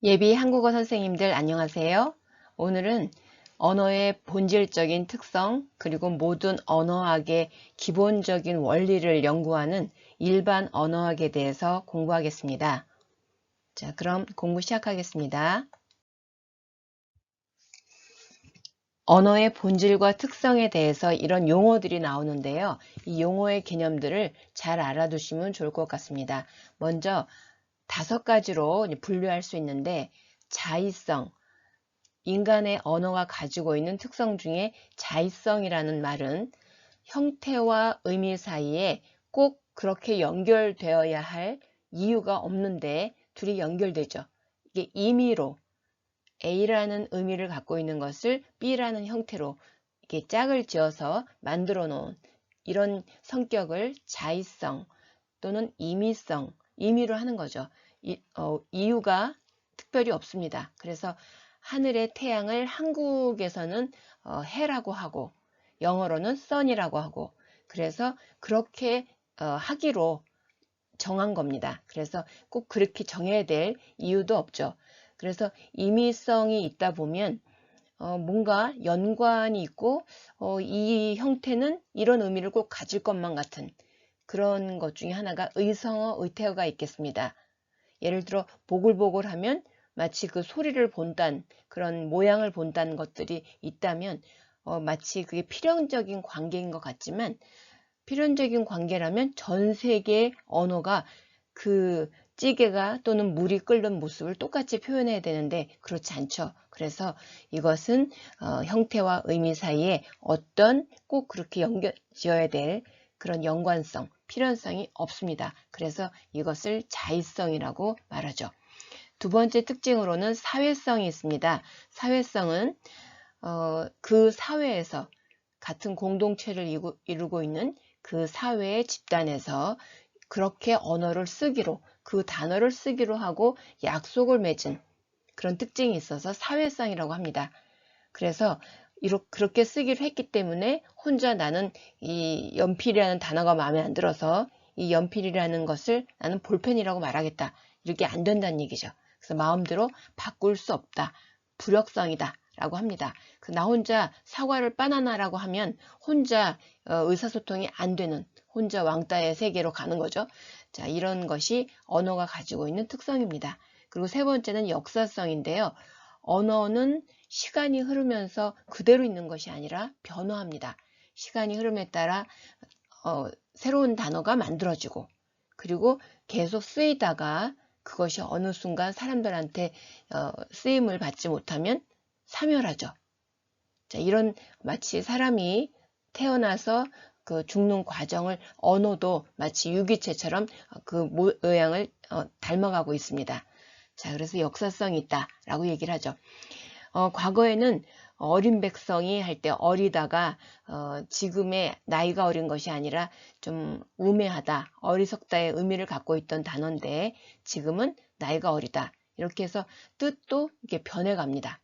예비 한국어 선생님들 안녕하세요. 오늘은 언어의 본질적인 특성 그리고 모든 언어학의 기본적인 원리를 연구하는 일반 언어학에 대해서 공부하겠습니다. 자, 그럼 공부 시작하겠습니다. 언어의 본질과 특성에 대해서 이런 용어들이 나오는데요. 이 용어의 개념들을 잘 알아두시면 좋을 것 같습니다. 먼저 5가지로 분류할 수 있는데 자의성, 인간의 언어가 가지고 있는 특성 중에 자의성이라는 말은 형태와 의미 사이에 꼭 그렇게 연결되어야 할 이유가 없는데 둘이 연결되죠. 이게 임의로 A라는 의미를 갖고 있는 것을 B라는 형태로 이렇게 짝을 지어서 만들어 놓은 이런 성격을 자의성 또는 임의성, 임의로 하는 거죠. 이유가 특별히 없습니다. 그래서 하늘의 태양을 한국에서는 해라고 하고 영어로는 sun이라고 하고 그래서 그렇게 하기로 정한 겁니다. 그래서 꼭 그렇게 정해야 될 이유도 없죠. 그래서 임의성이 있다 보면 뭔가 연관이 있고 이 형태는 이런 의미를 꼭 가질 것만 같은 그런 것 중에 하나가 의성어, 의태어가 있겠습니다. 예를 들어 보글보글 하면 마치 그 소리를 본다는 그런 모양을 본다는 것들이 있다면 마치 그게 필연적인 관계인 것 같지만 필연적인 관계라면 전 세계의 언어가 그 찌개가 또는 물이 끓는 모습을 똑같이 표현해야 되는데 그렇지 않죠. 그래서 이것은 형태와 의미 사이에 어떤 꼭 그렇게 지어야 될 그런 연관성, 필연성이 없습니다. 그래서 이것을 자의성이라고 말하죠. 두 번째 특징으로는 사회성이 있습니다. 사회성은 그 사회에서 같은 공동체를 이루고 있는 그 사회의 집단에서 그렇게 언어를 쓰기로 그 단어를 쓰기로 하고 약속을 맺은 그런 특징이 있어서 사회성이라고 합니다. 그래서 그렇게 쓰기로 했기 때문에 혼자 나는 이 연필이라는 단어가 마음에 안 들어서 이 연필이라는 것을 나는 볼펜이라고 말하겠다. 이렇게 안 된다는 얘기죠. 그래서 마음대로 바꿀 수 없다. 불역성이다. 라고 합니다. 나 혼자 사과를 바나나라고 하면 혼자 의사소통이 안 되는 혼자 왕따의 세계로 가는 거죠. 자, 이런 것이 언어가 가지고 있는 특성입니다. 그리고 세 번째는 역사성인데요. 언어는 시간이 흐르면서 그대로 있는 것이 아니라 변화합니다. 시간이 흐름에 따라 새로운 단어가 만들어지고 그리고 계속 쓰이다가 그것이 어느 순간 사람들한테 쓰임을 받지 못하면 사멸하죠. 자, 이런 마치 사람이 태어나서 그 죽는 과정을 언어도 마치 유기체처럼 그 모양을 닮아가고 있습니다. 자, 그래서 역사성이 있다라고 얘기를 하죠. 과거에는 어린 백성이 할 때 어리다가 지금의 나이가 어린 것이 아니라 좀 우매하다, 어리석다의 의미를 갖고 있던 단어인데 지금은 나이가 어리다. 이렇게 해서 뜻도 이렇게 변해갑니다.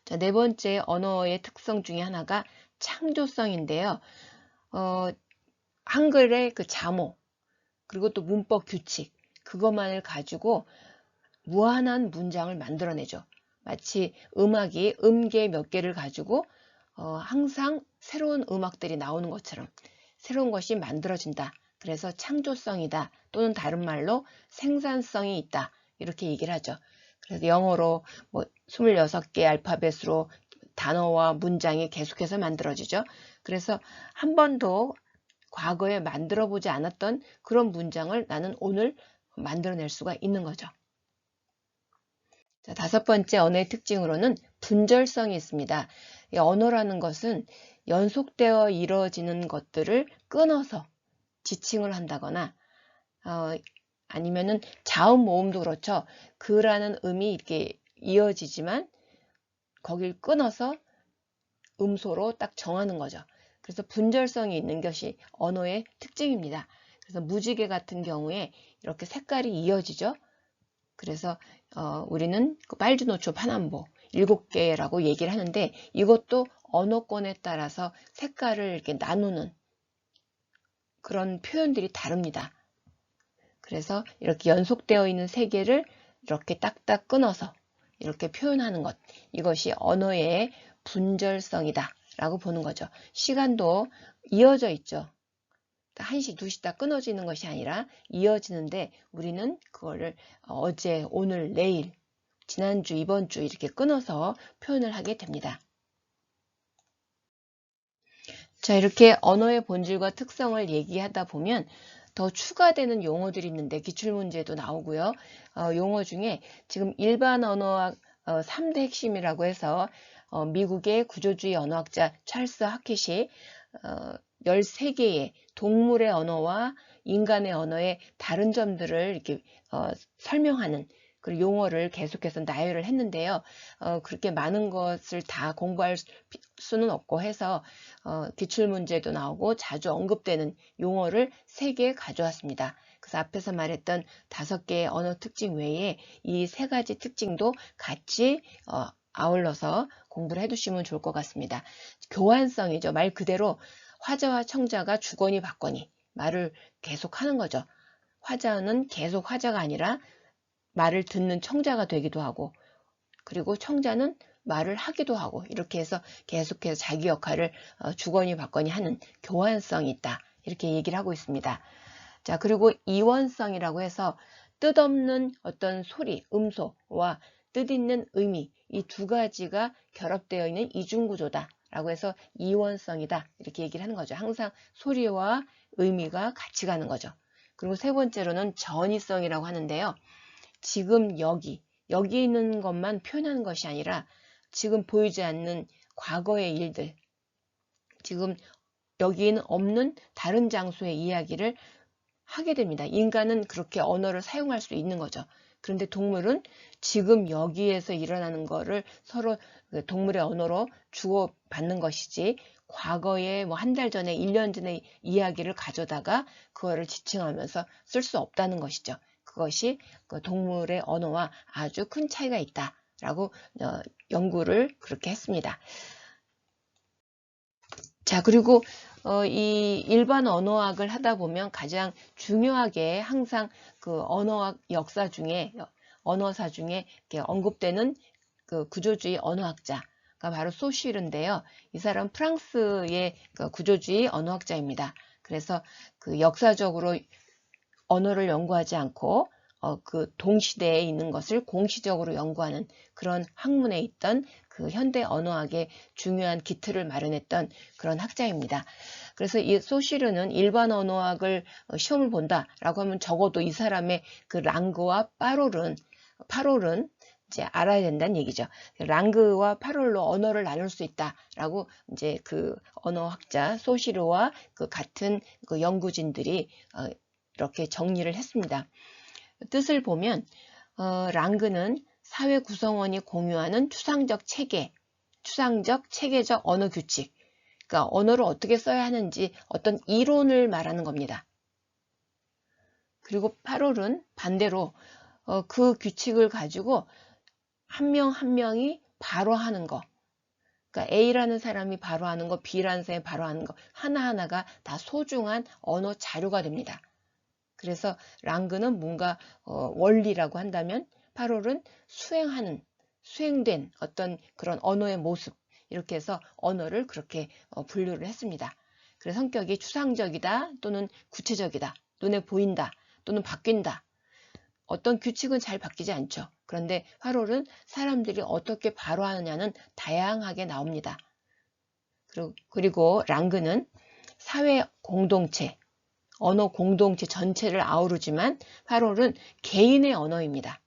자, 네 번째 언어의 특성 중에 하나가 창조성인데요. 한글의 그 자모, 그리고 또 문법 규칙, 그것만을 가지고 무한한 문장을 만들어내죠. 마치 음악이 음계 몇 개를 가지고 항상 새로운 음악들이 나오는 것처럼 새로운 것이 만들어진다. 그래서 창조성이다. 또는 다른 말로 생산성이 있다. 이렇게 얘기를 하죠. 그래서 영어로 뭐 26개 알파벳으로 단어와 문장이 계속해서 만들어지죠. 그래서 한 번도 과거에 만들어 보지 않았던 그런 문장을 나는 오늘 만들어낼 수가 있는 거죠. 자, 5번째 언어의 특징으로는 분절성이 있습니다. 이 언어라는 것은 연속되어 이루어지는 것들을 끊어서 지칭을 한다거나 아니면은 자음 모음도 그렇죠. 그라는 음이 이렇게 이어지지만 거길 끊어서 음소로 딱 정하는 거죠. 그래서 분절성이 있는 것이 언어의 특징입니다. 그래서 무지개 같은 경우에 이렇게 색깔이 이어지죠. 그래서 우리는 빨주노초 파남보 7개라고 얘기를 하는데 이것도 언어권에 따라서 색깔을 이렇게 나누는 그런 표현들이 다릅니다. 그래서 이렇게 연속되어 있는 3개를 이렇게 딱딱 끊어서 이렇게 표현하는 것, 이것이 언어의 분절성이다 라고 보는 거죠. 시간도 이어져 있죠. 1시, 2시 딱 끊어지는 것이 아니라 이어지는데 우리는 그거를 어제, 오늘, 내일, 지난주, 이번 주 이렇게 끊어서 표현을 하게 됩니다. 자, 이렇게 언어의 본질과 특성을 얘기하다 보면 더 추가되는 용어들이 있는데 기출문제도 나오고요. 용어 중에 지금 일반 언어학 3대 핵심이라고 해서 미국의 구조주의 언어학자 찰스 하켓이 13개의 동물의 언어와 인간의 언어의 다른 점들을 이렇게 설명하는 그 용어를 계속해서 나열을 했는데요. 그렇게 많은 것을 다 공부할 수는 없고 해서 기출문제도 나오고 자주 언급되는 용어를 3개 가져왔습니다. 그래서 앞에서 말했던 5개의 언어 특징 외에 이 3가지 특징도 같이 아울러서 공부를 해두시면 좋을 것 같습니다. 교환성이죠. 말 그대로 화자와 청자가 주거니 받거니 말을 계속 하는 거죠. 화자는 계속 화자가 아니라 말을 듣는 청자가 되기도 하고, 그리고 청자는 말을 하기도 하고, 이렇게 해서 계속해서 자기 역할을 주거니 받거니 하는 교환성이 있다, 이렇게 얘기를 하고 있습니다. 자, 그리고 이원성이라고 해서 뜻없는 어떤 소리, 음소와 뜻있는 의미, 이 2가지가 결합되어 있는 이중구조다 라고 해서 이원성이다, 이렇게 얘기를 하는 거죠. 항상 소리와 의미가 같이 가는 거죠. 그리고 3번째로는 전이성이라고 하는데요. 지금 여기 있는 것만 표현하는 것이 아니라 지금 보이지 않는 과거의 일들, 지금 여기에는 없는 다른 장소의 이야기를 하게 됩니다. 인간은 그렇게 언어를 사용할 수 있는 거죠. 그런데 동물은 지금 여기에서 일어나는 거를 서로 동물의 언어로 주고받는 것이지, 과거에 뭐 1달 전에 1년 전에 이야기를 가져다가 그거를 지칭하면서 쓸 수 없다는 것이죠. 그것이 동물의 언어와 아주 큰 차이가 있다라고 연구를 그렇게 했습니다. 자, 그리고 이 일반 언어학을 하다 보면 가장 중요하게 항상 그 언어학 역사 중에, 언어사 중에 이렇게 언급되는 그 구조주의 언어학자가 바로 소슈르인데요. 이 사람 프랑스의 그 구조주의 언어학자입니다. 그래서 그 역사적으로 언어를 연구하지 않고 그 동시대에 있는 것을 공시적으로 연구하는 그런 학문에 있던 그 현대 언어학의 중요한 기틀을 마련했던 그런 학자입니다. 그래서 이 소슈르는 일반 언어학을 시험을 본다라고 하면 적어도 이 사람의 그 랑그와 파롤은 이제 알아야 된다는 얘기죠. 랑그와 파롤로 언어를 나눌 수 있다라고 이제 그 언어학자 소슈르와 그 같은 그 연구진들이 이렇게 정리를 했습니다. 뜻을 보면 랑그는 사회 구성원이 공유하는 추상적 체계적 언어 규칙, 그러니까 언어를 어떻게 써야 하는지 어떤 이론을 말하는 겁니다. 그리고 파롤은 반대로 그 규칙을 가지고 한 명 한 명이 바로 하는 거, 그러니까 A라는 사람이 바로 하는 거, B라는 사람이 바로 하는 거, 하나하나가 다 소중한 언어 자료가 됩니다. 그래서 랑그는 뭔가 원리라고 한다면 파롤은 수행된 어떤 그런 언어의 모습, 이렇게 해서 언어를 그렇게 분류를 했습니다. 그래서 성격이 추상적이다 또는 구체적이다, 눈에 보인다 또는 바뀐다. 어떤 규칙은 잘 바뀌지 않죠. 그런데 파롤은 사람들이 어떻게 바로 하느냐는 다양하게 나옵니다. 그리고 랑그는 사회 공동체, 언어 공동체 전체를 아우르지만 파롤은 개인의 언어입니다.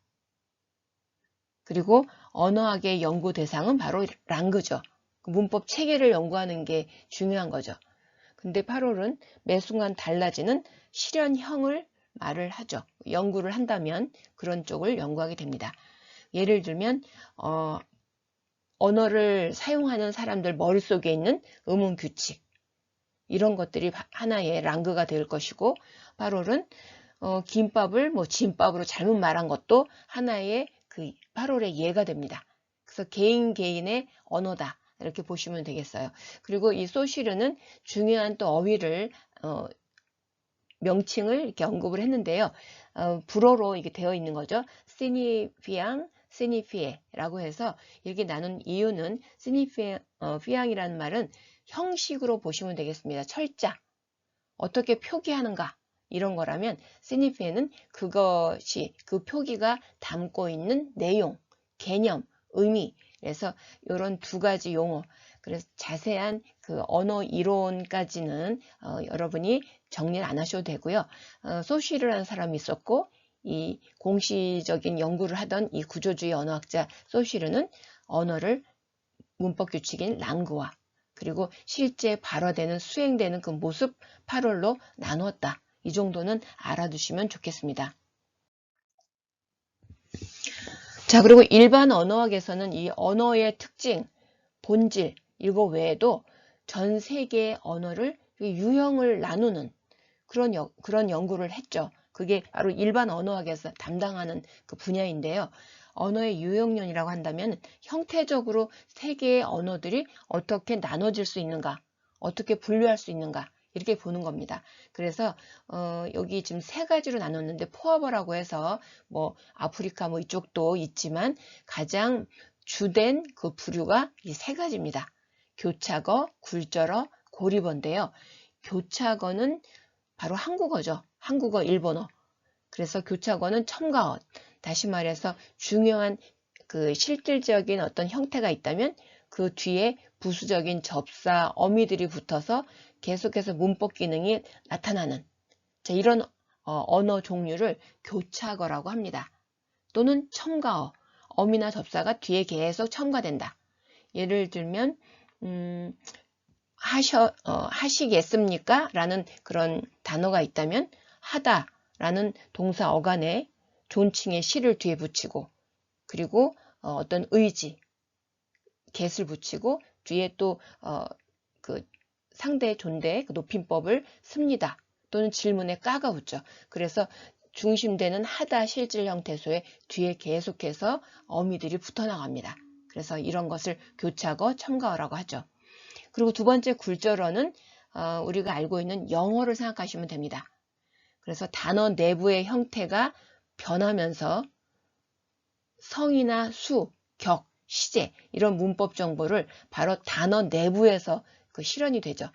그리고 언어학의 연구 대상은 바로 랑그죠. 문법 체계를 연구하는 게 중요한 거죠. 근데 파롤은 매 순간 달라지는 실현형을 말을 하죠. 연구를 한다면 그런 쪽을 연구하게 됩니다. 예를 들면 언어를 사용하는 사람들 머릿속에 있는 의문 규칙, 이런 것들이 하나의 랑그가 될 것이고, 파롤은 김밥을 뭐 진밥으로 잘못 말한 것도 하나의 그 파롤의 예가 됩니다. 그래서 개인의 언어다, 이렇게 보시면 되겠어요. 그리고 이 소슈르는 중요한 또 어휘를 명칭을 이렇게 언급을 했는데요. 불어로 이게 되어 있는 거죠. 시니피앙, 시니피에라고 해서 이렇게 나눈 이유는 시니피앙이라는 말은 형식으로 보시면 되겠습니다. 철자, 어떻게 표기하는가 이런 거라면 시니피에는 그것이 그 표기가 담고 있는 내용, 개념, 의미 그래서 이런 두 가지 용어 그래서 자세한 그 언어 이론까지는 여러분이 정리를 안 하셔도 되고요. 소쉬르라는 사람이 있었고 이 공시적인 연구를 하던 이 구조주의 언어학자 소쉬르는 언어를 문법 규칙인 랑그와 그리고 실제 발화되는 수행되는 그 모습 8월로 나누었다. 이 정도는 알아두시면 좋겠습니다. 자, 그리고 일반 언어학에서는 이 언어의 특징, 본질, 이거 외에도 전 세계의 언어를 유형을 나누는 그런 연구를 했죠. 그게 바로 일반 언어학에서 담당하는 그 분야인데요. 언어의 유형론이라고 한다면 형태적으로 세 개의 언어들이 어떻게 나눠질 수 있는가, 어떻게 분류할 수 있는가 이렇게 보는 겁니다. 그래서 여기 지금 세 가지로 나눴는데 포아버라고 해서 뭐 아프리카 뭐 이쪽도 있지만 가장 주된 그 부류가 이 세 가지입니다. 교차거, 굴절어, 고리버인데요. 교차거는 바로 한국어죠. 한국어, 일본어. 그래서 교차거는 첨가어. 다시 말해서 중요한 그 실질적인 어떤 형태가 있다면 그 뒤에 부수적인 접사, 어미들이 붙어서 계속해서 문법 기능이 나타나는 자, 이런 언어 종류를 교차거라고 합니다. 또는 첨가어, 어미나 접사가 뒤에 계속 첨가된다. 예를 들면 하시겠습니까? 라는 그런 단어가 있다면 하다 라는 동사 어간에 존칭의 시를 뒤에 붙이고 그리고 어떤 의지, get을 붙이고 뒤에 또 그 상대 존대 그 높임법을 씁니다. 또는 질문에 까가 붙죠. 그래서 중심되는 하다 실질 형태소에 뒤에 계속해서 어미들이 붙어나갑니다. 그래서 이런 것을 교차거, 첨가어라고 하죠. 그리고 두 번째 굴절어는 우리가 알고 있는 영어를 생각하시면 됩니다. 그래서 단어 내부의 형태가 변하면서 성이나 수, 격, 시제 이런 문법 정보를 바로 단어 내부에서 그 실현이 되죠.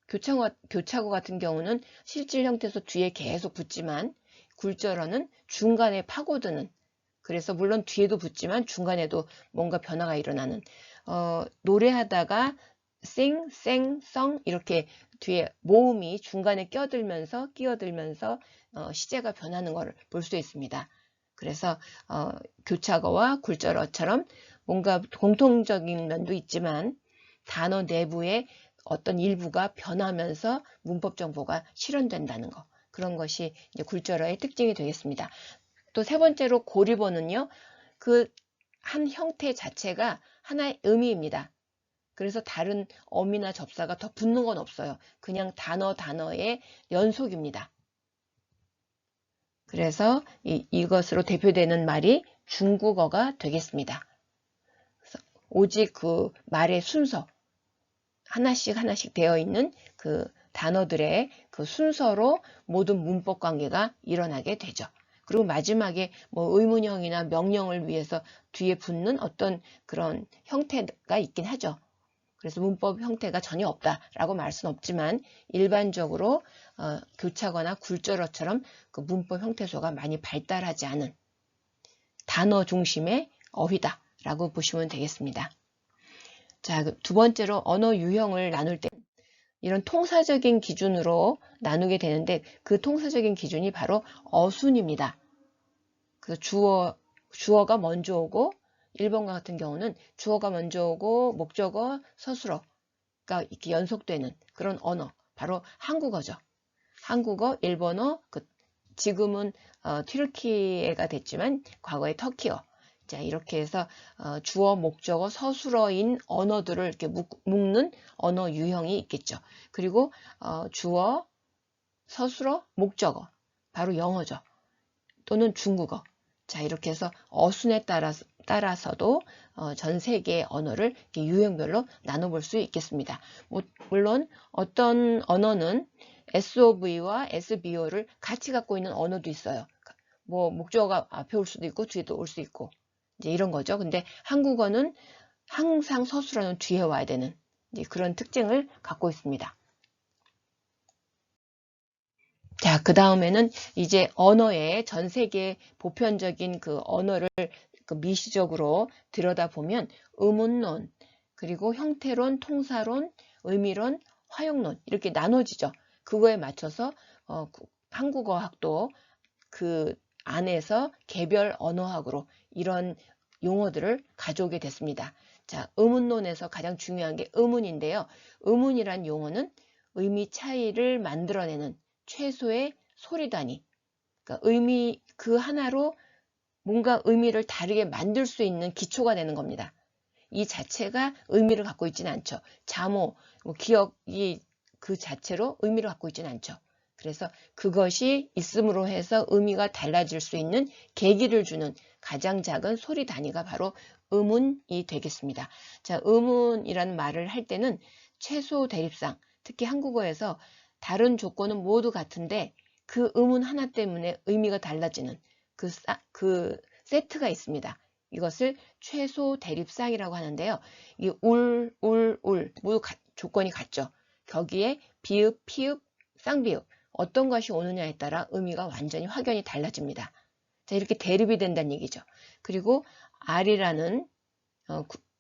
교차고 같은 경우는 실질 형태에서 뒤에 계속 붙지만 굴절어는 중간에 파고드는 그래서 물론 뒤에도 붙지만 중간에도 뭔가 변화가 일어나는 노래하다가 sing, sang, song 이렇게 뒤에 모음이 중간에 끼어들면서 시제가 변하는 것을 볼 수 있습니다. 그래서 교차어와 굴절어처럼 뭔가 공통적인 면도 있지만 단어 내부에 어떤 일부가 변하면서 문법 정보가 실현된다는 것 그런 것이 이제 굴절어의 특징이 되겠습니다. 또 세 번째로 고리버는요. 그 한 형태 자체가 하나의 의미입니다. 그래서 다른 어미나 접사가 더 붙는 건 없어요. 그냥 단어의 연속입니다. 그래서 이것으로 대표되는 말이 중국어가 되겠습니다. 그래서 오직 그 말의 순서 하나씩 되어 있는 그 단어들의 그 순서로 모든 문법 관계가 일어나게 되죠. 그리고 마지막에 뭐 의문형이나 명령을 위해서 뒤에 붙는 어떤 그런 형태가 있긴 하죠. 그래서 문법 형태가 전혀 없다라고 말할 수는 없지만 일반적으로 교차거나 굴절어처럼 그 문법 형태소가 많이 발달하지 않은 단어 중심의 어휘다라고 보시면 되겠습니다. 자, 두 번째로 언어 유형을 나눌 때 이런 통사적인 기준으로 나누게 되는데 그 통사적인 기준이 바로 어순입니다. 그래서 주어가 먼저 오고 일본과 같은 경우는 주어가 먼저 오고 목적어, 서술어가 이렇게 연속되는 그런 언어 바로 한국어죠. 한국어, 일본어, 지금은 튀르키예가 됐지만 과거에 터키어 자 이렇게 해서 주어, 목적어, 서술어인 언어들을 이렇게 묶는 언어 유형이 있겠죠. 그리고 주어, 서술어, 목적어 바로 영어죠. 또는 중국어. 자 이렇게 해서 어순에 따라서도 전 세계의 언어를 이렇게 유형별로 나눠볼 수 있겠습니다. 물론 어떤 언어는 SOV와 SVO를 같이 갖고 있는 언어도 있어요. 뭐 목적어가 앞에 올 수도 있고 뒤에도 올 수 있고 이제 이런 거죠. 근데 한국어는 항상 서술어는 뒤에 와야 되는 이제 그런 특징을 갖고 있습니다. 자, 그 다음에는 이제 언어의 전 세계 보편적인 그 언어를 그 미시적으로 들여다보면 의문론, 그리고 형태론, 통사론, 의미론, 화용론 이렇게 나눠지죠. 그거에 맞춰서 한국어학도 그 안에서 개별 언어학으로 이런 용어들을 가져오게 됐습니다. 자, 의문론에서 가장 중요한 게 의문인데요. 의문이란 용어는 의미 차이를 만들어내는 최소의 소리 단위, 그러니까 의미 그 하나로 뭔가 의미를 다르게 만들 수 있는 기초가 되는 겁니다. 이 자체가 의미를 갖고 있지는 않죠. 자모, 기억이 그 자체로 의미를 갖고 있지는 않죠. 그래서 그것이 있음으로 해서 의미가 달라질 수 있는 계기를 주는 가장 작은 소리 단위가 바로 의문이 되겠습니다. 자, 의문이라는 말을 할 때는 최소 대립상, 특히 한국어에서 다른 조건은 모두 같은데 그 의문 하나 때문에 의미가 달라지는 그 세트가 있습니다. 이것을 최소 대립상이라고 하는데요. 이 울 모두 조건이 같죠. 거기에 비읍, 피읍, 쌍비읍 어떤 것이 오느냐에 따라 의미가 완전히 확연히 달라집니다. 자, 이렇게 대립이 된다는 얘기죠. 그리고 R이라는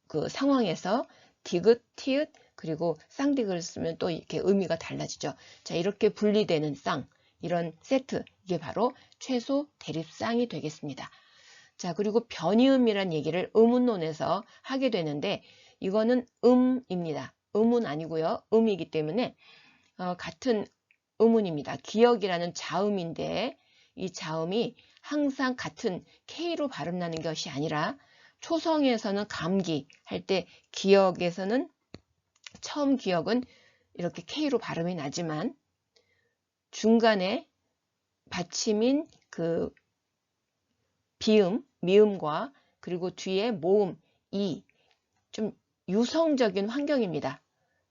그 상황에서 디귿, 티읕, 그리고 쌍디귿을 쓰면 또 이렇게 의미가 달라지죠. 자, 이렇게 분리되는 쌍, 이런 세트, 이게 바로 최소 대립쌍이 되겠습니다. 자, 그리고 변이음이란 얘기를 의문론에서 하게 되는데 이거는 음입니다. 음은 아니고요. 음이기 때문에 같은 의문입니다. 기억이라는 자음인데 이 자음이 항상 같은 K로 발음 나는 것이 아니라 초성에서는 감기 할 때 기억에서는 처음 기억은 이렇게 K로 발음이 나지만 중간에 받침인 그 비음, 미음과 그리고 뒤에 모음, 이 좀 유성적인 환경입니다.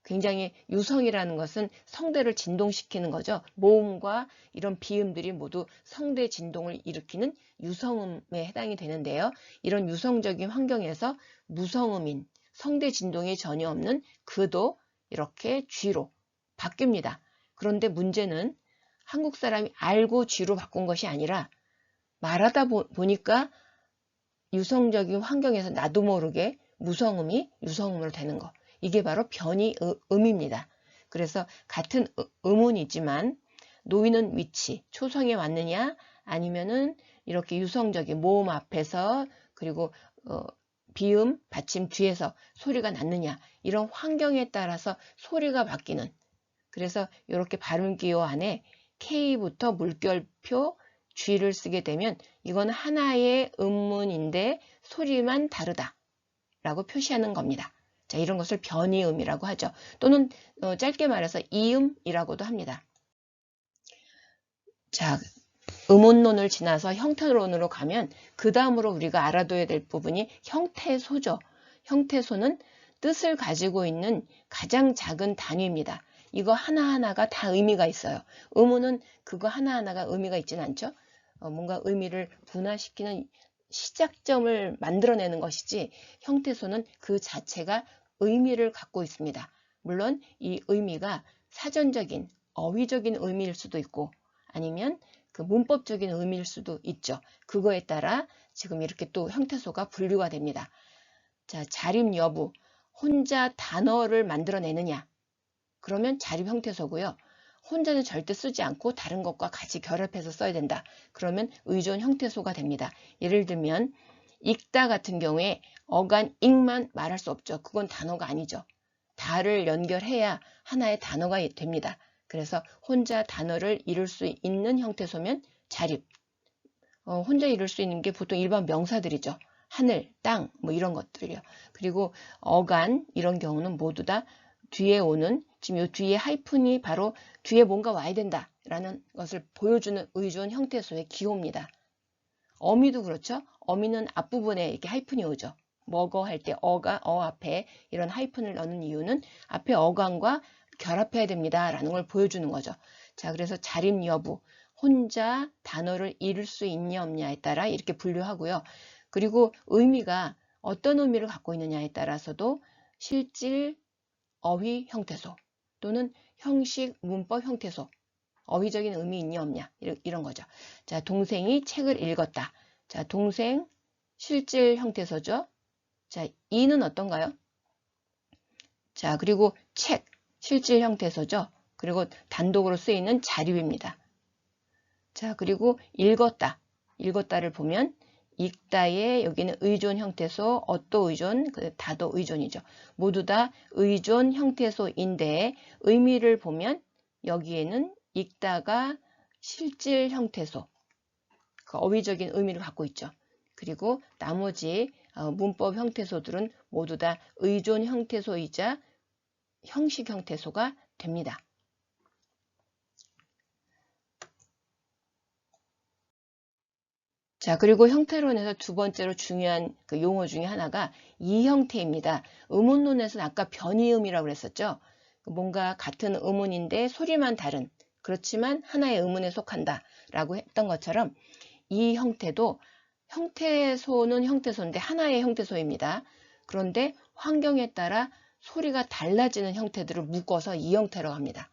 굉장히 유성이라는 것은 성대를 진동시키는 거죠. 모음과 이런 비음들이 모두 성대 진동을 일으키는 유성음에 해당이 되는데요. 이런 유성적인 환경에서 무성음인 성대 진동이 전혀 없는 그도 이렇게 쥐로 바뀝니다. 그런데 문제는 한국 사람이 알고 쥐로 바꾼 것이 아니라 말하다 보니까 유성적인 환경에서 나도 모르게 무성음이 유성음으로 되는 거. 이게 바로 변이음입니다. 그래서 같은 음운이지만 놓이는 위치, 초성에 왔느냐 아니면은 이렇게 유성적인 모음 앞에서 그리고 비음, 받침 뒤에서 소리가 났느냐 이런 환경에 따라서 소리가 바뀌는 그래서 이렇게 발음기호 안에 K부터 물결표 G를 쓰게 되면 이건 하나의 음문인데 소리만 다르다 라고 표시하는 겁니다. 자, 이런 것을 변이음이라고 하죠. 또는 짧게 말해서 이음이라고도 합니다. 자, 음운론을 지나서 형태론으로 가면 그 다음으로 우리가 알아둬야 될 부분이 형태소죠. 형태소는 뜻을 가지고 있는 가장 작은 단위입니다. 이거 하나하나가 다 의미가 있어요. 음운은 그거 하나하나가 의미가 있지는 않죠. 뭔가 의미를 분화시키는 시작점을 만들어내는 것이지 형태소는 그 자체가 의미를 갖고 있습니다. 물론 이 의미가 사전적인 어휘적인 의미일 수도 있고 아니면 그 문법적인 의미일 수도 있죠. 그거에 따라 지금 이렇게 또 형태소가 분류가 됩니다. 자, 자립 여부, 혼자 단어를 만들어내느냐 그러면 자립 형태소고요. 혼자는 절대 쓰지 않고 다른 것과 같이 결합해서 써야 된다. 그러면 의존 형태소가 됩니다. 예를 들면 읽다 같은 경우에 어간 읽만 말할 수 없죠. 그건 단어가 아니죠. 다를 연결해야 하나의 단어가 됩니다. 그래서 혼자 단어를 이룰 수 있는 형태소면 자립. 혼자 이룰 수 있는 게 보통 일반 명사들이죠. 하늘, 땅, 뭐 이런 것들이요. 그리고 어간 이런 경우는 모두 다 뒤에 오는 지금 이 뒤에 하이픈이 바로 뒤에 뭔가 와야 된다라는 것을 보여주는 의존 형태소의 기호입니다. 어미도 그렇죠. 어미는 앞부분에 이렇게 하이픈이 오죠. 먹어 할 때 어가 앞에 이런 하이픈을 넣는 이유는 앞에 어간과 결합해야 됩니다라는 걸 보여주는 거죠. 자, 그래서 자림 여부, 혼자 단어를 잃을 수 있냐 없냐에 따라 이렇게 분류하고요. 그리고 의미가 어떤 의미를 갖고 있느냐에 따라서도 실질, 어휘, 형태소 또는 형식, 문법, 형태소, 어휘적인 의미 있냐 없냐 이런 거죠. 자, 동생이 책을 읽었다. 자, 동생 실질 형태소죠. 자, 이는 어떤가요? 자, 그리고 책 실질 형태소죠. 그리고 단독으로 쓰이는 자립입니다. 자, 그리고 읽었다. 읽었다를 보면 읽다의 여기는 의존 형태소, 어또 의존, 다도 의존이죠. 모두 다 의존 형태소인데 의미를 보면 여기에는 읽다가 실질 형태소, 그 어휘적인 의미를 갖고 있죠. 그리고 나머지 문법 형태소들은 모두 다 의존 형태소이자 형식 형태소가 됩니다. 자, 그리고 형태론에서 두 번째로 중요한 그 용어 중에 하나가 이형태입니다. 의문론에서는 아까 변이음이라고 그랬었죠. 뭔가 같은 의문인데 소리만 다른, 그렇지만 하나의 의문에 속한다 라고 했던 것처럼 이 형태도 형태소는 형태소인데 하나의 형태소입니다. 그런데 환경에 따라 소리가 달라지는 형태들을 묶어서 이형태라고 합니다.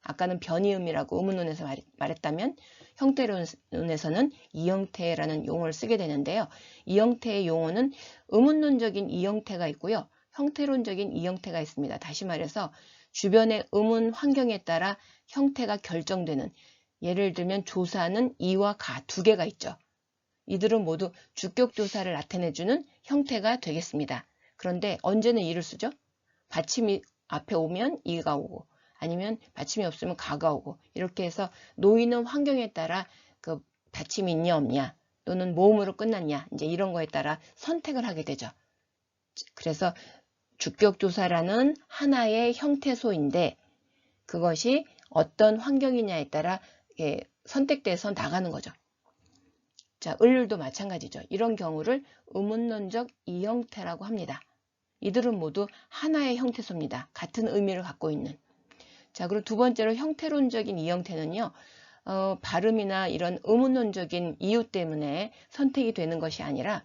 아까는 변이음이라고 의문론에서 말했다면 형태론에서는 이형태라는 용어를 쓰게 되는데요. 이형태의 용어는 의문론적인 이형태가 있고요. 형태론적인 이형태가 있습니다. 다시 말해서 주변의 의문 환경에 따라 형태가 결정되는, 예를 들면 조사는 이와 가 두 개가 있죠. 이들은 모두 주격조사를 나타내주는 형태가 되겠습니다. 그런데 언제는 이를 쓰죠? 받침이 앞에 오면 이가 오고 아니면 받침이 없으면 가가 오고 이렇게 해서 놓이는 환경에 따라 그 받침이 있냐 없냐 또는 모음으로 끝났냐 이제 이런 거에 따라 선택을 하게 되죠. 그래서 주격조사라는 하나의 형태소인데 그것이 어떤 환경이냐에 따라 선택돼서 나가는 거죠. 자, 을률도 마찬가지죠. 이런 경우를 의문론적 이형태라고 합니다. 이들은 모두 하나의 형태소입니다. 같은 의미를 갖고 있는. 자, 그리고 두 번째로 형태론적인 이형태는요. 발음이나 이런 의문론적인 이유 때문에 선택이 되는 것이 아니라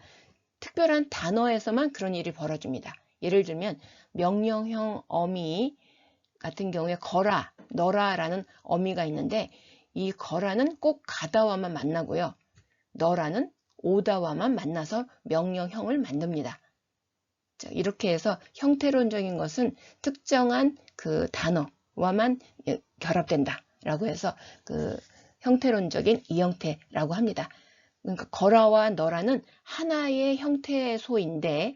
특별한 단어에서만 그런 일이 벌어집니다. 예를 들면 명령형 어미 같은 경우에 거라, 너라라는 어미가 있는데 이 거라는 꼭 가다와만 만나고요. 너라는 오다와만 만나서 명령형을 만듭니다. 자, 이렇게 해서 형태론적인 것은 특정한 그 단어와만 결합된다 라고 해서 그 형태론적인 이형태라고 합니다. 그러니까 거라와 너라는 하나의 형태소인데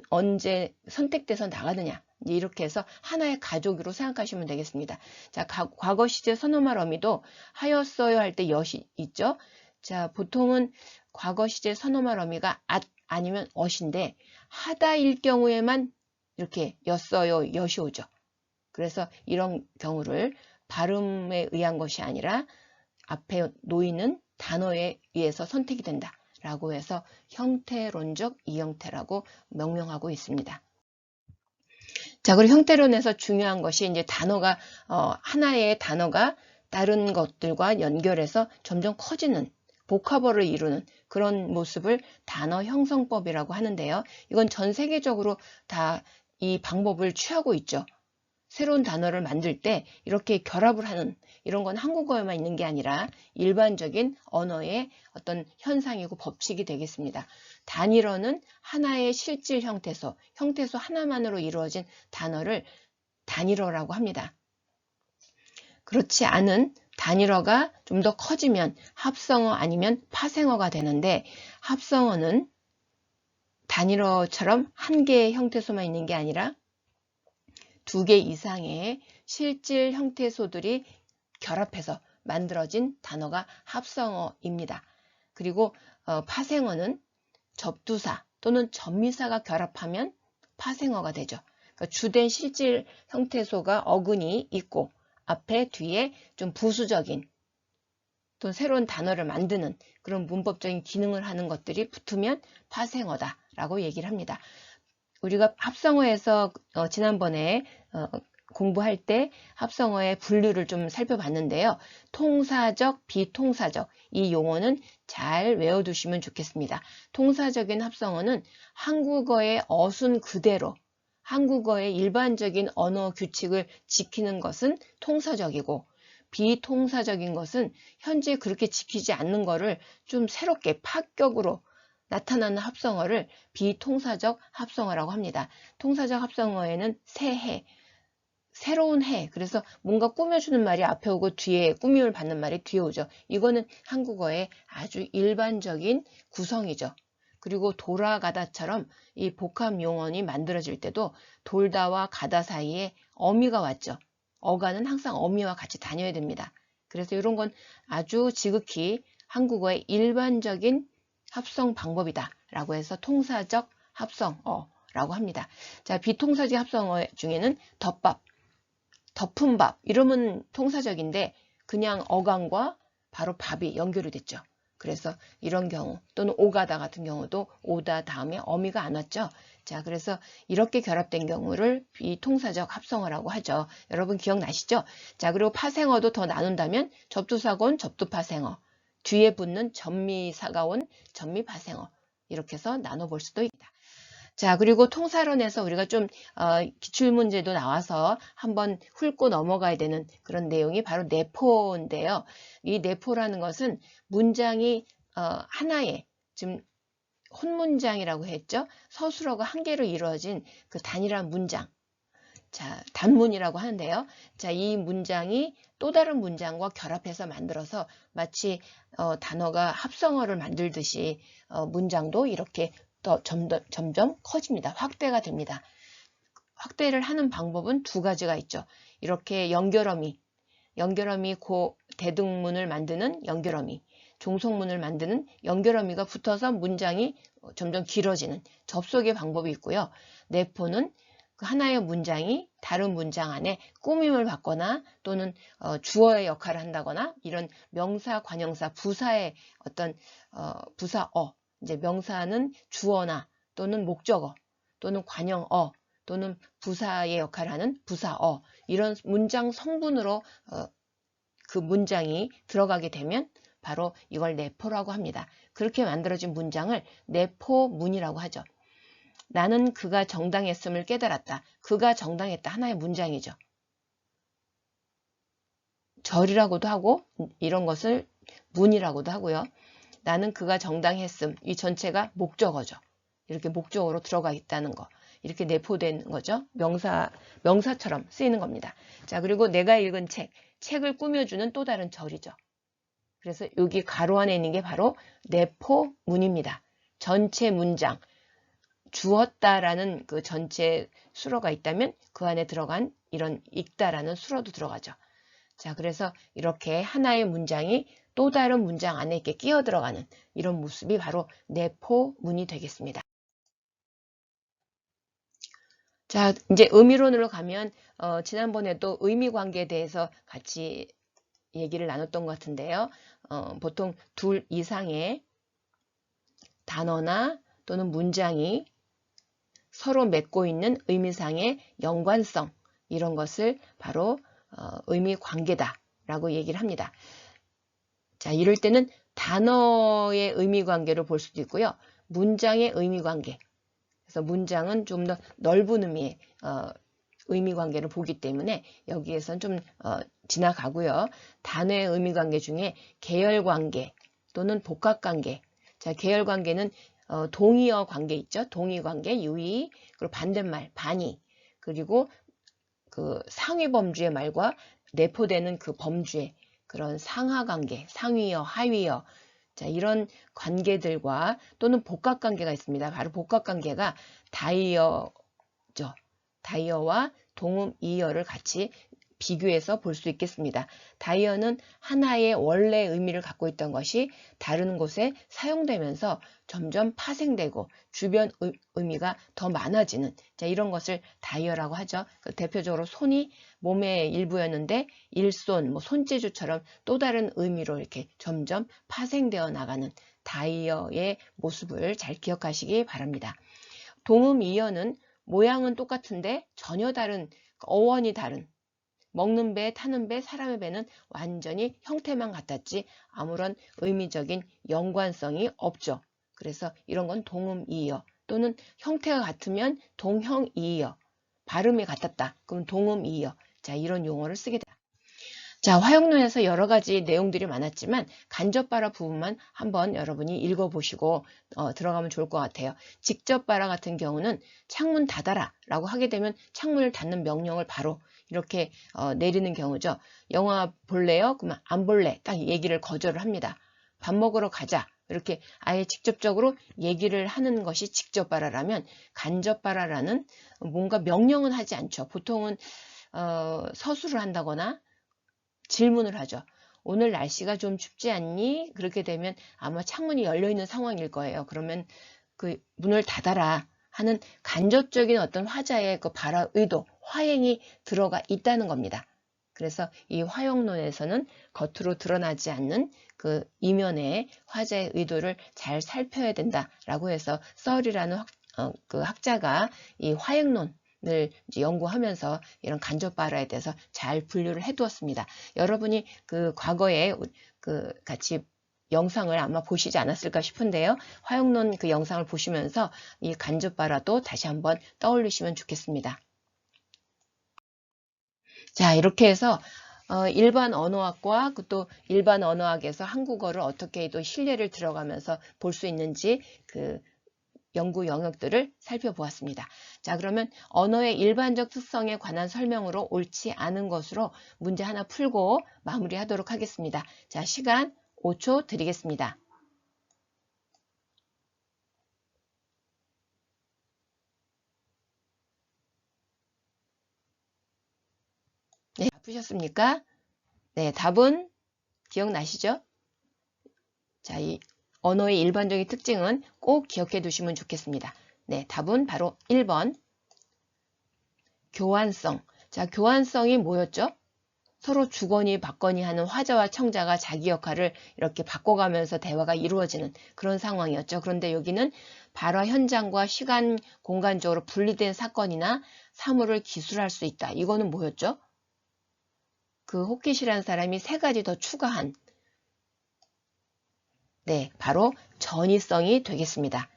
언제 선택돼서 나가느냐 이렇게 해서 하나의 가족으로 생각하시면 되겠습니다. 자, 과거 시제 선호말 어미도 하였어요 할 때 엿이 있죠. 자, 보통은 과거 시제 선호말 어미가 아니면 엇인데 하다일 경우에만 이렇게 였어요 엿이 오죠. 그래서 이런 경우를 발음에 의한 것이 아니라 앞에 놓이는 단어에 의해서 선택이 된다 라고 해서 형태론적 이형태라고 명명하고 있습니다. 자, 그리고 형태론에서 중요한 것이 이제 단어가 하나의 단어가 다른 것들과 연결해서 점점 커지는 복합어를 이루는 그런 모습을 단어 형성법이라고 하는데요. 이건 전 세계적으로 다 이 방법을 취하고 있죠. 새로운 단어를 만들 때 이렇게 결합을 하는 이런 건 한국어에만 있는 게 아니라 일반적인 언어의 어떤 현상이고 법칙이 되겠습니다. 단일어는 하나의 실질 형태소 하나만으로 이루어진 단어를 단일어라고 합니다. 그렇지 않은 단일어가 좀 더 커지면 합성어 아니면 파생어가 되는데 합성어는 단일어처럼 한 개의 형태소만 있는 게 아니라 두 개 이상의 실질 형태소들이 결합해서 만들어진 단어가 합성어입니다. 그리고 파생어는 접두사 또는 접미사가 결합하면 파생어가 되죠. 그러니까 주된 실질 형태소가 어근이 있고 앞에 뒤에 좀 부수적인 또 새로운 단어를 만드는 그런 문법적인 기능을 하는 것들이 붙으면 파생어다 라고 얘기를 합니다. 우리가 합성어에서 지난번에 공부할 때 합성어의 분류를 좀 살펴봤는데요. 통사적, 비통사적 이 용어는 잘 외워두시면 좋겠습니다. 통사적인 합성어는 한국어의 어순 그대로 한국어의 일반적인 언어 규칙을 지키는 것은 통사적이고 비통사적인 것은 현재 그렇게 지키지 않는 것을 좀 새롭게 파격으로 나타나는 합성어를 비통사적 합성어라고 합니다. 통사적 합성어에는 새해, 새로운 해, 그래서 뭔가 꾸며주는 말이 앞에 오고 뒤에 꾸밈을 받는 말이 뒤에 오죠. 이거는 한국어의 아주 일반적인 구성이죠. 그리고 돌아가다처럼 이 복합 용언이 만들어질 때도 돌다와 가다 사이에 어미가 왔죠. 어가는 항상 어미와 같이 다녀야 됩니다. 그래서 이런 건 아주 지극히 한국어의 일반적인 합성 방법이다 라고 해서 통사적 합성어라고 합니다. 자, 비통사적 합성어 중에는 덮밥, 덮은 밥 이러면 통사적인데 그냥 어간과 바로 밥이 연결이 됐죠. 그래서 이런 경우 또는 오가다 같은 경우도 오다 다음에 어미가 안 왔죠. 자, 그래서 이렇게 결합된 경우를 비통사적 합성어라고 하죠. 여러분 기억나시죠? 자, 그리고 파생어도 더 나눈다면 접두사가 온 접두파생어, 뒤에 붙는 전미사가 온 전미파생어 이렇게 해서 나눠볼 수도 있다. 자, 그리고 통사론에서 우리가 좀 기출문제도 나와서 한번 훑고 넘어가야 되는 그런 내용이 바로 내포인데요. 이 내포라는 것은 문장이 하나의 지금 혼문장이라고 했죠. 서술어가 한 개로 이루어진 그 단일한 문장. 자, 단문이라고 하는데요. 자, 이 문장이 또 다른 문장과 결합해서 만들어서 마치 단어가 합성어를 만들듯이 문장도 이렇게 또 점점 커집니다. 확대가 됩니다. 확대를 하는 방법은 두 가지가 있죠. 이렇게 연결어미 대등문을 만드는 연결어미, 종속문을 만드는 연결어미가 붙어서 문장이 점점 길어지는 접속의 방법이 있고요. 내포는 그 하나의 문장이 다른 문장 안에 꾸밈을 받거나 또는 주어의 역할을 한다거나 이런 명사, 관형사, 부사의 어떤 부사어, 이제 명사는 주어나 또는 목적어 또는 관형어 또는 부사의 역할을 하는 부사어 이런 문장 성분으로 그 문장이 들어가게 되면 바로 이걸 내포라고 합니다. 그렇게 만들어진 문장을 내포문이라고 하죠. 나는 그가 정당했음을 깨달았다. 그가 정당했다. 하나의 문장이죠. 절이라고도 하고 이런 것을 문이라고도 하고요. 나는 그가 정당했음. 이 전체가 목적어죠. 이렇게 목적어로 들어가 있다는 거. 이렇게 내포된 거죠. 명사처럼 쓰이는 겁니다. 자, 그리고 내가 읽은 책을 꾸며주는 또 다른 절이죠. 그래서 여기 가로 안에 있는 게 바로 내포문입니다. 전체 문장. 주었다라는 그 전체 수로가 있다면 그 안에 들어간 이런 읽다라는 수로도 들어가죠. 자, 그래서 이렇게 하나의 문장이 또 다른 문장 안에 이렇게 끼어 들어가는 이런 모습이 바로 내포문이 되겠습니다. 자, 이제 의미론으로 가면 지난번에도 의미관계에 대해서 같이 얘기를 나눴던 것 같은데요. 보통 둘 이상의 단어나 또는 문장이 서로 맺고 있는 의미상의 연관성 이런 것을 바로 의미관계다라고 얘기를 합니다. 자, 이럴 때는 단어의 의미관계로 볼 수도 있고요. 문장의 의미관계. 그래서 문장은 좀 더 넓은 의미의 의미관계를 보기 때문에 여기에선 좀 지나가고요. 단어의 의미관계 중에 계열관계 또는 복합관계. 자, 계열관계는 동의어 관계 있죠. 동의관계, 유의, 그리고 반대말, 반의, 그리고 그 상위범주의 말과 내포되는 그 범주의 그런 상하관계, 상위어, 하위어, 자, 이런 관계들과 또는 복합관계가 있습니다. 바로 복합관계가 다이어죠. 다이어와 동음이어를 같이 비교해서 볼 수 있겠습니다. 다이어는 하나의 원래 의미를 갖고 있던 것이 다른 곳에 사용되면서 점점 파생되고 주변 의미가 더 많아지는 자, 이런 것을 다이어라고 하죠. 대표적으로 손이 몸의 일부였는데 일손, 뭐 손재주처럼 또 다른 의미로 이렇게 점점 파생되어 나가는 다이어의 모습을 잘 기억하시기 바랍니다. 동음이어는 모양은 똑같은데 전혀 다른 어원이 다른, 먹는 배, 타는 배, 사람의 배는 완전히 형태만 같았지 아무런 의미적인 연관성이 없죠. 그래서 이런 건 동음이의어 또는 형태가 같으면 동형이의어, 발음이 같았다. 그럼 동음이의어. 자, 이런 용어를 쓰게 됩니다. 자, 화형론에서 여러 가지 내용들이 많았지만 간접바라 부분만 한번 여러분이 읽어보시고 들어가면 좋을 것 같아요. 직접바라 같은 경우는 창문 닫아라 라고 하게 되면 창문을 닫는 명령을 바로 이렇게 내리는 경우죠. 영화 볼래요? 그러면 안 볼래. 딱 얘기를 거절을 합니다. 밥 먹으러 가자. 이렇게 아예 직접적으로 얘기를 하는 것이 직접바라라면 간접바라라는 뭔가 명령은 하지 않죠. 보통은 서술을 한다거나 질문을 하죠. 오늘 날씨가 좀 춥지 않니? 그렇게 되면 아마 창문이 열려있는 상황일 거예요. 그러면 그 문을 닫아라 하는 간접적인 어떤 화자의 그 발화 의도, 화행이 들어가 있다는 겁니다. 그래서 이 화형론에서는 겉으로 드러나지 않는 그 이면의 화자의 의도를 잘 살펴야 된다라고 해서 썰이라는 그 학자가 이 화행론 을 연구하면서 이런 간접바라에 대해서 잘 분류를 해두었습니다. 여러분이 그 과거에 그 같이 영상을 아마 보시지 않았을까 싶은데요. 화형론 그 영상을 보시면서 이 간접바라도 다시 한번 떠올리시면 좋겠습니다. 자, 이렇게 해서 일반 언어학과 또 일반 언어학에서 한국어를 어떻게 또 신뢰를 들어가면서 볼 수 있는지 그 연구 영역들을 살펴보았습니다. 자, 그러면 언어의 일반적 특성에 관한 설명으로 옳지 않은 것으로 문제 하나 풀고 마무리하도록 하겠습니다. 자, 시간 5초 드리겠습니다. 네, 푸셨습니까? 네, 답은 기억나시죠? 자, 이 언어의 일반적인 특징은 꼭 기억해 두시면 좋겠습니다. 네, 답은 바로 1번. 교환성. 자, 교환성이 뭐였죠? 서로 주거니 받거니 하는 화자와 청자가 자기 역할을 이렇게 바꿔가면서 대화가 이루어지는 그런 상황이었죠. 그런데 여기는 발화 현장과 시간, 공간적으로 분리된 사건이나 사물을 기술할 수 있다. 이거는 뭐였죠? 그 호킷이라는 사람이 3가지 더 추가한 네, 바로 전이성이 되겠습니다.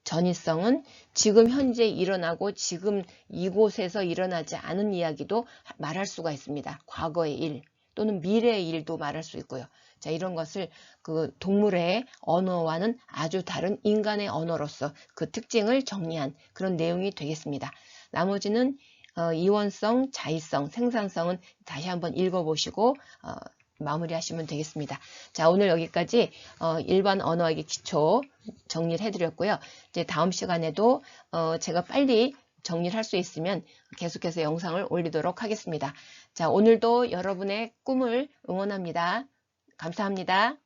전이성은 지금 현재 일어나고 지금 이곳에서 일어나지 않은 이야기도 말할 수가 있습니다. 과거의 일 또는 미래의 일도 말할 수 있고요. 자, 이런 것을 그 동물의 언어와는 아주 다른 인간의 언어로서 그 특징을 정리한 그런 내용이 되겠습니다. 나머지는 이원성, 자의성, 생산성은 다시 한번 읽어보시고 마무리하시면 되겠습니다. 자, 오늘 여기까지 일반 언어학의 기초 정리를 해드렸고요. 이제 다음 시간에도 제가 빨리 정리를 할 수 있으면 계속해서 영상을 올리도록 하겠습니다. 자, 오늘도 여러분의 꿈을 응원합니다. 감사합니다.